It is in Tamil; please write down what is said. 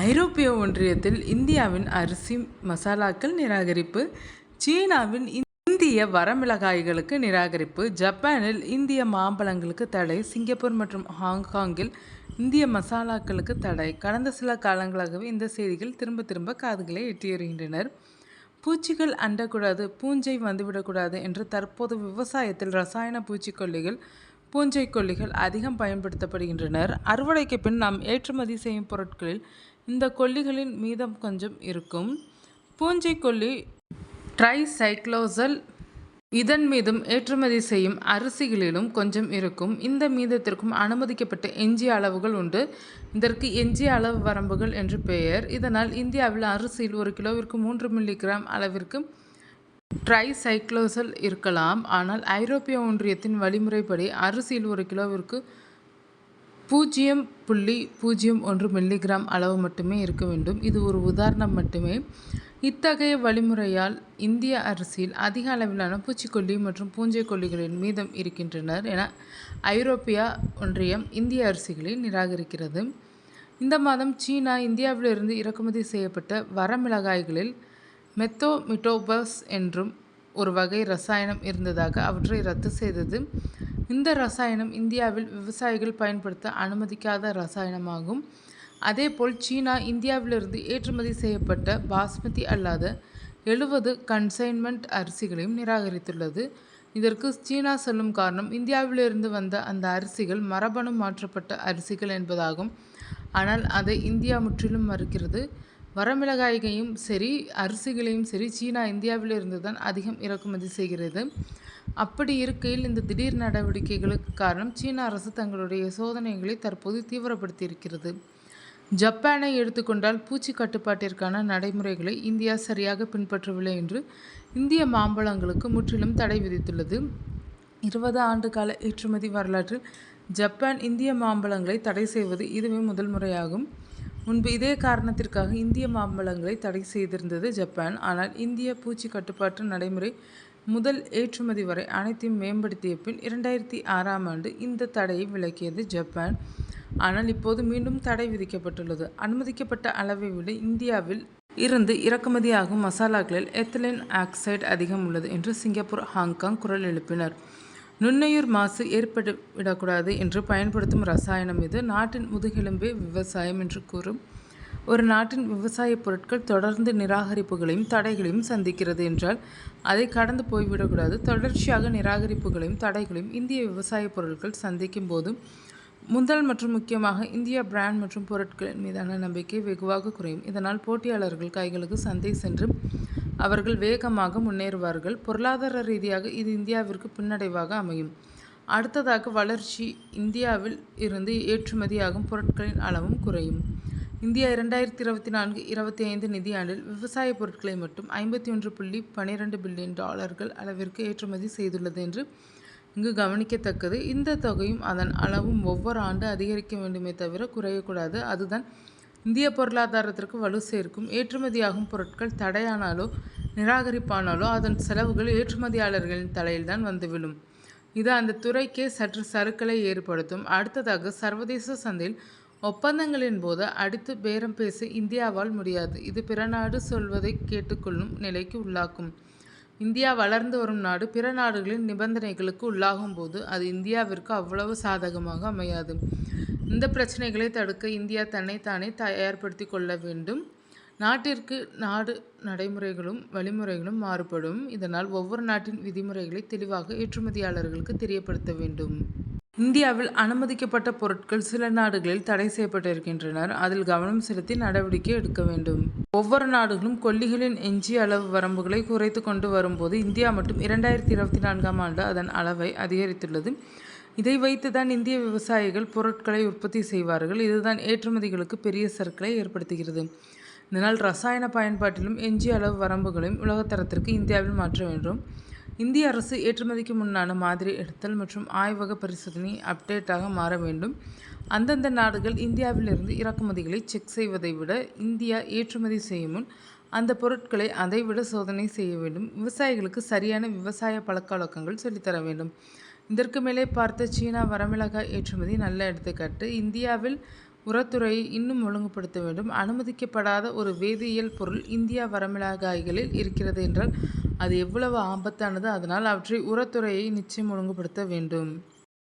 ஐரோப்பிய ஒன்றியத்தில் இந்தியாவின் அரிசி மசாலாக்கள் நிராகரிப்பு, சீனாவின் இந்திய வரமிளகாய்களுக்கு நிராகரிப்பு, ஜப்பானில் இந்திய மாம்பழங்களுக்கு தடை, சிங்கப்பூர் மற்றும் ஹாங்காங்கில் இந்திய மசாலாக்களுக்கு தடை. கடந்த சில காலங்களாகவே இந்த செய்திகள் திரும்ப திரும்ப காதுகளை எட்டி வருகின்றனர். பூச்சிகள் அண்டக்கூடாது, பூஞ்சை வந்துவிடக்கூடாது என்று தற்போது விவசாயத்தில் ரசாயன பூச்சிக்கொல்லிகள், பூஞ்சைக்கொல்லிகள் அதிகம் பயன்படுத்தப்படுகின்றனர். அறுவடைக்கு பின் நாம் ஏற்றுமதி செய்யும் பொருட்களில் இந்த கொல்லிகளின் மீதம் கொஞ்சம் இருக்கும். பூஞ்சைக்கொல்லி ட்ரைசைக்ளோசல் இதன் மீதும் ஏற்றுமதி செய்யும் அரிசிகளிலும் கொஞ்சம் இருக்கும். இந்த மீதத்திற்கும் அனுமதிக்கப்பட்ட எஞ்சிய அளவுகள் உண்டு. இதற்கு எஞ்சிய அளவு வரம்புகள் என்று பெயர். இதனால் இந்தியாவில் அரிசியில் 1 கிலோவிற்கு 3 மில்லிகிராம் அளவிற்கு ட்ரைசைக்ளோசல் இருக்கலாம். ஆனால் ஐரோப்பிய ஒன்றியத்தின் வழிமுறைப்படி அரிசியில் 1 கிலோவிற்கு 0.01 மில்லிகிராம் அளவு மட்டுமே இருக்க வேண்டும். இது ஒரு உதாரணம் மட்டுமே. இத்தகைய வழிமுறையால் இந்திய அரிசியில் அதிக அளவிலான பூச்சிக்கொல்லி மற்றும் பூஞ்சைக்கொல்லிகளின் மீதம் இருக்கின்றனர் என ஐரோப்பிய ஒன்றியம் இந்திய அரிசிகளை நிராகரிக்கிறது. இந்த மாதம் சீனா இந்தியாவிலிருந்து இறக்குமதி செய்யப்பட்ட வரமிளகாய்களில் மெத்தோமிட்டோபஸ் என்றும் ஒரு வகை ரசாயனம் இருந்ததாக அவற்றை ரத்து செய்தது. இந்த ரசாயனம் இந்தியாவில் விவசாயிகள் பயன்படுத்த அனுமதிக்காத ரசாயனமாகும். அதேபோல் சீனா இந்தியாவிலிருந்து ஏற்றுமதி செய்யப்பட்ட பாஸ்மதி அல்லாத 70 கன்சைன்மெண்ட் அரிசிகளையும் நிராகரித்துள்ளது. இதற்கு சீனா சொல்லும் காரணம் இந்தியாவிலிருந்து வந்த அந்த அரிசிகள் மரபணு மாற்றப்பட்ட அரிசிகள் என்பதாகும். ஆனால் அதை இந்தியா முற்றிலும் மறுக்கிறது. வரமிளகாய்களையும் சரி அரிசிகளையும் சரி சீனா இந்தியாவிலிருந்து தான் அதிகம் இறக்குமதி செய்கிறது. அப்படி இருக்கையில் இந்த திடீர் நடவடிக்கைகளுக்கு காரணம் சீன அரசு தங்களுடைய சோதனைகளை தற்போது தீவிரப்படுத்தியிருக்கிறது. ஜப்பானை எடுத்துக்கொண்டால் பூச்சி கட்டுப்பாட்டிற்கான நடைமுறைகளை இந்தியா சரியாக பின்பற்றவில்லை என்று இந்திய மாம்பழங்களுக்கு முற்றிலும் தடை விதித்துள்ளது. 20 ஆண்டு கால ஏற்றுமதி வரலாற்றில் ஜப்பான் இந்திய மாம்பழங்களை தடை செய்வது இதுவே முதல் முறையாகும். முன்பு இதே காரணத்திற்காக இந்திய மாம்பழங்களை தடை செய்திருந்தது ஜப்பான். ஆனால் இந்திய பூச்சி கட்டுப்பாட்டு நடைமுறை முதல் ஏற்றுமதி வரை அனைத்தையும் மேம்படுத்திய பின் 2006ஆம் ஆண்டு இந்த தடையை விலக்கியது ஜப்பான். ஆனால் இப்போது மீண்டும் தடை விதிக்கப்பட்டுள்ளது. அனுமதிக்கப்பட்ட அளவை விட இந்தியாவில் இருந்து இறக்குமதியாகும் மசாலாக்களில் எத்திலீன் ஆக்சைடு அதிகம் உள்ளது என்று சிங்கப்பூர், ஹாங்காங் குரல் எழுப்பினர். நுண்ணுயிர் மாசு ஏற்பட்டுவிடக்கூடாது என்று பயன்படுத்தும் ரசாயனம் இது. நாட்டின் முதுகெலும்பே விவசாயம் என்று கூறும் ஒரு நாட்டின் விவசாய பொருட்கள் தொடர்ந்து நிராகரிப்புகளையும் தடைகளையும் சந்திக்கிறது என்றால் அதை கடந்து போய்விடக்கூடாது. தொடர்ச்சியாக நிராகரிப்புகளையும் தடைகளையும் இந்திய விவசாய பொருட்கள் சந்திக்கும் போது முதல் மற்றும் முக்கியமாக இந்திய பிராண்ட் மற்றும் பொருட்களின் மீதான நம்பிக்கை வெகுவாக குறையும். இதனால் போட்டியாளர்கள் கைகளுக்கு சந்தை சென்று அவர்கள் வேகமாக முன்னேறுவார்கள். பொருளாதார ரீதியாக இது இந்தியாவிற்கு பின்னடைவாக அமையும். அடுத்ததாக வளர்ச்சி இந்தியாவில் இருந்து ஏற்றுமதியாகும் பொருட்களின் அளவும் குறையும். இந்தியா 2024-25 நிதியாண்டில் விவசாய பொருட்களை மட்டும் $51.12 பில்லியன் அளவிற்கு ஏற்றுமதி செய்துள்ளது என்று இங்கு கவனிக்கத்தக்கது. இந்த தொகையும் அதன் அளவும் ஒவ்வொரு ஆண்டு அதிகரிக்க வேண்டுமே தவிர குறையக்கூடாது. அதுதான் இந்திய பொருளாதாரத்திற்கு வலு சேர்க்கும். ஏற்றுமதியாகும் பொருட்கள் தடையானாலோ நிராகரிப்பானாலோ அதன் செலவுகள் ஏற்றுமதியாளர்களின் தலையில்தான் வந்து விழும். இது அந்த துறைக்கே சற்று சறுக்கலை ஏற்படுத்தும். அடுத்ததாக சர்வதேச சந்தையில் ஒப்பந்தங்களின் போது அடித்து பேரம் பேச இந்தியாவால் முடியாது. இது பிற நாடு சொல்வதை கேட்டுக்கொள்ளும் நிலைக்கு உள்ளாக்கும். இந்தியா வளர்ந்து வரும் நாடு. பிற நாடுகளின் நிபந்தனைகளுக்கு உள்ளாகும் போது அது இந்தியாவிற்கு அவ்வளவு சாதகமாக அமையாது. இந்த பிரச்சனைகளை தடுக்க இந்தியா தன்னைத்தானே தயார்படுத்தி கொள்ள வேண்டும். நாட்டிற்கு நாடு நடைமுறைகளும் வழிமுறைகளும் மாறுபடும். இதனால் ஒவ்வொரு நாட்டின் விதிமுறைகளை தெளிவாக ஏற்றுமதியாளர்களுக்கு தெரியப்படுத்த வேண்டும். இந்தியாவில் அனுமதிக்கப்பட்ட பொருட்கள் சில நாடுகளில் தடை செய்யப்பட்டிருக்கின்றன. அதில் கவனம் செலுத்தி நடவடிக்கை எடுக்க வேண்டும். ஒவ்வொரு நாடுகளும் கொல்லிகளின் எஞ்சிய அளவு வரம்புகளை குறைத்து கொண்டு வரும்போது இந்தியா மட்டும் 2024ஆம் ஆண்டு அதன் அளவை அதிகரித்துள்ளது. இதை வைத்துதான் இந்திய விவசாயிகள் பொருட்களை உற்பத்தி செய்வார்கள். இதுதான் ஏற்றுமதிகளுக்கு பெரிய சறுக்கலை ஏற்படுத்துகிறது. இதனால் ரசாயன பயன்பாட்டிலும் எஞ்சிய அளவு வரம்புகளையும் உலகத்தரத்திற்கு இந்தியாவில் மாற்ற வேண்டும். இந்திய அரசு ஏற்றுமதிக்கு முன்னான மாதிரி எடுத்தல் மற்றும் ஆய்வக பரிசோதனை அப்டேட்டாக மாற வேண்டும். அந்தந்த நாடுகள் இந்தியாவிலிருந்து இறக்குமதிகளை செக் செய்வதை விட இந்தியா ஏற்றுமதி செய்யும் முன் அந்த பொருட்களை அதைவிட சோதனை செய்ய வேண்டும். விவசாயிகளுக்கு சரியான விவசாய பழக்க வழக்கங்கள் சொல்லித்தர வேண்டும். இதற்கு மேலே பார்த்த சீனா வரமிளகாய் ஏற்றுமதி நல்ல எடுத்துக்காட்டு. இந்தியாவில் உரத்துறையை இன்னும் ஒழுங்குபடுத்த வேண்டும். அனுமதிக்கப்படாத ஒரு வேதியியல் பொருள் இந்தியா வரமிளகாய்களில் இருக்கிறது என்றால் அது எவ்வளவு ஆபத்தானது. அதனால் அவற்றை உரத்துறையை நிச்சயம் ஒழுங்குபடுத்த வேண்டும்.